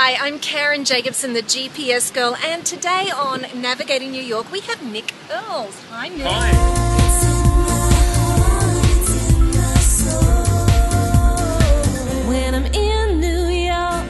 Hi, I'm Karen Jacobsen, the GPS girl, and today on Navigating New York we have Nick Earls. Hi, Nick. Hi. When I'm in New York.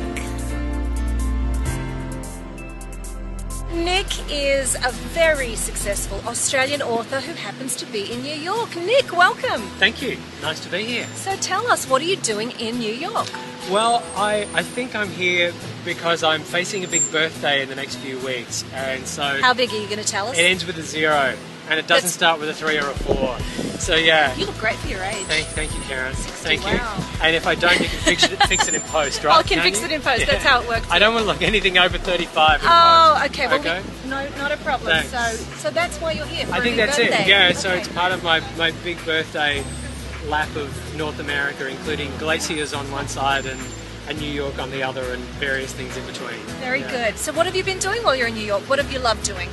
Nick is a very successful Australian author who happens to be in New York. Nick, welcome. Thank you. Nice to be here. So tell us, what are you doing in New York? Well, I think I'm here because I'm facing a big birthday in the next few weeks, and so... How big are you going to tell us? It ends with a 0, and it doesn't start with a 3 or a 4. So yeah. You look great for your age. Thank you, Karen. 60, Thank you. wow. And if I don't, you can fix it in post, right? I can fix it in post. Yeah. That's how it works. I don't want to look anything over 35 in Oh, post. okay. Well, Okay. no, not a problem. Thanks. So that's why you're here. For I think a big that's birthday. it. Yeah. So Okay. it's part of my big birthday lap of North America, including glaciers on one side and New York on the other, and various things in between. Very good. So what have you been doing while you're in New York? What have you loved doing?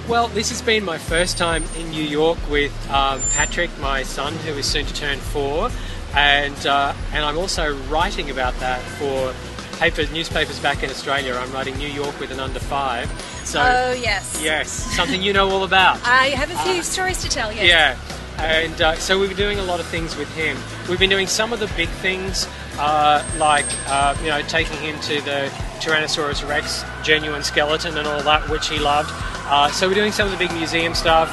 Well, this has been my first time in New York with Patrick, my son, who is soon to turn 4, and I'm also writing about that for newspapers back in Australia. I'm writing New York with an under 5. So, oh yes. Yes, something you know all about. I have a few stories to tell. Yes. Yeah. And so we've been doing a lot of things with him. We've been doing some of the big things, like taking him to the Tyrannosaurus Rex genuine skeleton and all that, which he loved. So we're doing some of the big museum stuff.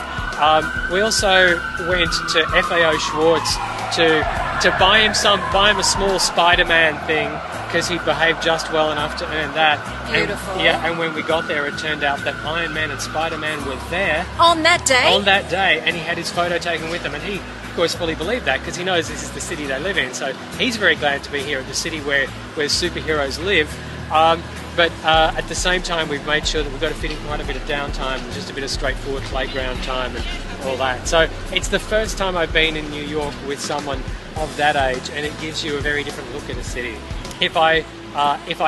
We also went to FAO Schwartz to buy him a small Spider-Man thing, because he behaved just well enough to earn that. Beautiful. And when we got there, it turned out that Iron Man and Spider-Man were there. On that day? On that day, and he had his photo taken with him, and he, of course, fully believed that, because he knows this is the city they live in, so he's very glad to be here at the city where superheroes live. But at the same time, we've made sure that we've got to fit in quite a bit of downtime, and just a bit of straightforward playground time and all that. So it's the first time I've been in New York with someone of that age, and it gives you a very different look at a city. If I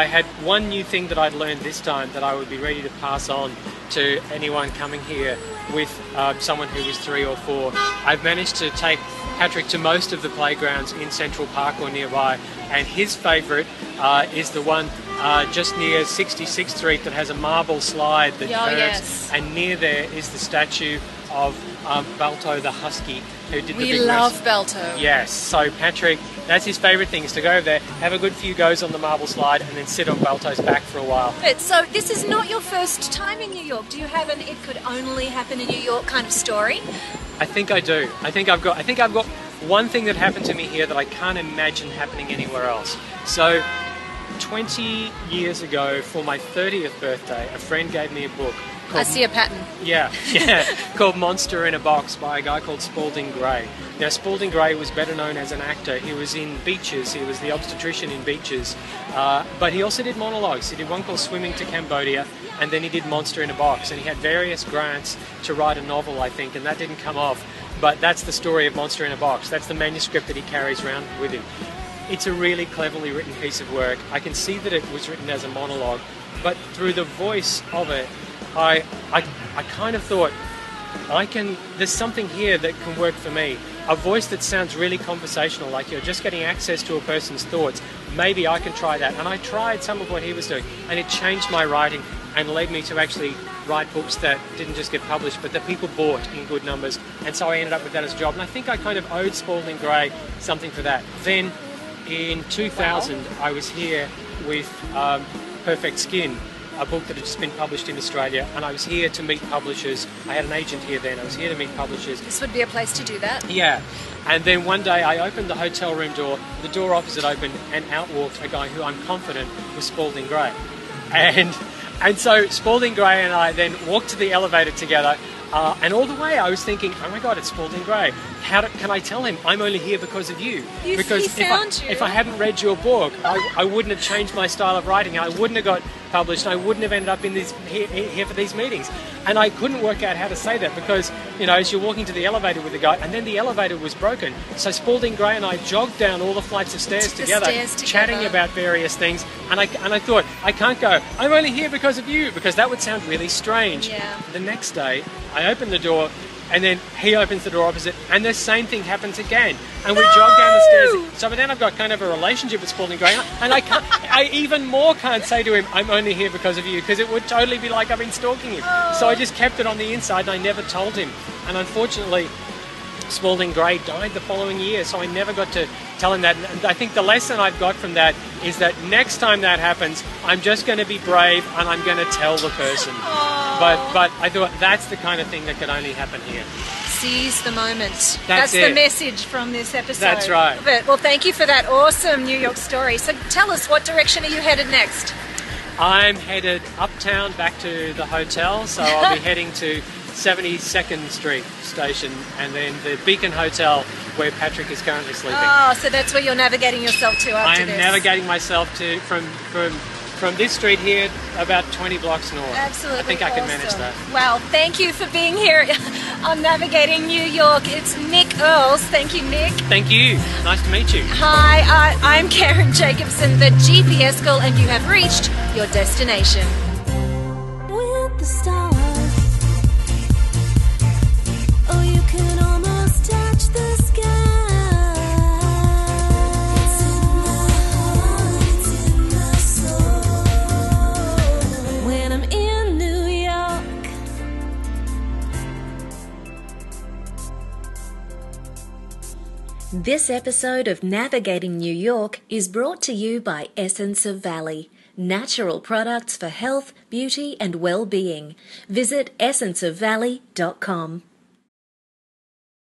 had one new thing that I'd learned this time that I would be ready to pass on to anyone coming here with someone who was 3 or 4, I've managed to take Patrick to most of the playgrounds in Central Park or nearby, and his favourite is the one just near 66th Street that has a marble slide that curves, yes. and near there is the statue of Balto the Husky, who did the big We love Balto. Yes, so Patrick, that's his favourite thing, is to go over there, have a good few goes on the marble slide, and then sit on Balto's back for a while. So this is not your first time in New York. Do you have an "it could only happen in New York" kind of story? I think I do. I think I've got one thing that happened to me here that I can't imagine happening anywhere else. So 20 years ago, for my 30th birthday, a friend gave me a book called... I see a pattern. Yeah, called Monster in a Box, by a guy called Spalding Gray. Now, Spalding Gray was better known as an actor. He was in Beaches. He was the obstetrician in Beaches. But he also did monologues. He did one called Swimming to Cambodia, and then he did Monster in a Box. And he had various grants to write a novel, I think, and that didn't come off. But that's the story of Monster in a Box. That's the manuscript that he carries around with him. It's a really cleverly written piece of work. I can see that it was written as a monologue, but through the voice of it, I kind of thought, there's something here that can work for me. A voice that sounds really conversational, like you're just getting access to a person's thoughts. Maybe I can try that. And I tried some of what he was doing, and it changed my writing and led me to actually write books that didn't just get published, but that people bought in good numbers. And so I ended up with that as a job. And I think I kind of owed Spalding Gray something for that. Then in 2000, I was here with Perfect Skin, a book that had just been published in Australia, and I was here to meet publishers. I had an agent here then. I was here to meet publishers. This would be a place to do that. Yeah. And then one day I opened the hotel room door, the door opposite opened, and out walked a guy who I'm confident was Spalding Gray. And so Spalding Gray and I then walked to the elevator together, and all the way I was thinking, oh my God, it's Spalding Gray. Can I tell him I'm only here because of you? Because if I hadn't read your book, I wouldn't have changed my style of writing. I wouldn't have got published, and I wouldn't have ended up in here for these meetings. And I couldn't work out how to say that because, as you're walking to the elevator with the guy, and then the elevator was broken. So Spalding Gray and I jogged down all the flights of stairs together, chatting about various things. And I thought, I can't go, I'm only here because of you, because that would sound really strange. Yeah. The next day, I opened the door, and then he opens the door opposite, and the same thing happens again. And we jog down the stairs. So then I've got kind of a relationship with Spalding Gray, and I even more can't say to him, I'm only here because of you, because it would totally be like I've been stalking him. So I just kept it on the inside, and I never told him. And unfortunately, Spalding Gray died the following year, so I never got to tell him that. And I think the lesson I've got from that is that next time that happens, I'm just going to be brave and I'm going to tell the person. But I thought that's the kind of thing that could only happen here. Seize the moment. That's the message from this episode. That's right. Well, thank you for that awesome New York story. So tell us, what direction are you headed next? I'm headed uptown back to the hotel, so I'll be heading to 72nd Street station and then the Beacon Hotel where Patrick is currently sleeping. Oh, so that's where you're navigating yourself to after this. I am navigating myself to from this street here about 20 blocks north. Absolutely. I think I can manage that. Well, thank you for being here on Navigating New York. It's Nick Earls. Thank you, Nick. Thank you. Nice to meet you. Hi, I'm Karen Jacobsen, the GPS girl, and you have reached your destination. With the stars. Oh, you can almost touch the sky. It's in the heart, it's in the soul. When I'm in New York. This episode of Navigating New York is brought to you by Essence of Valley. Natural products for health, beauty and well-being. Visit essenceofvalley.com.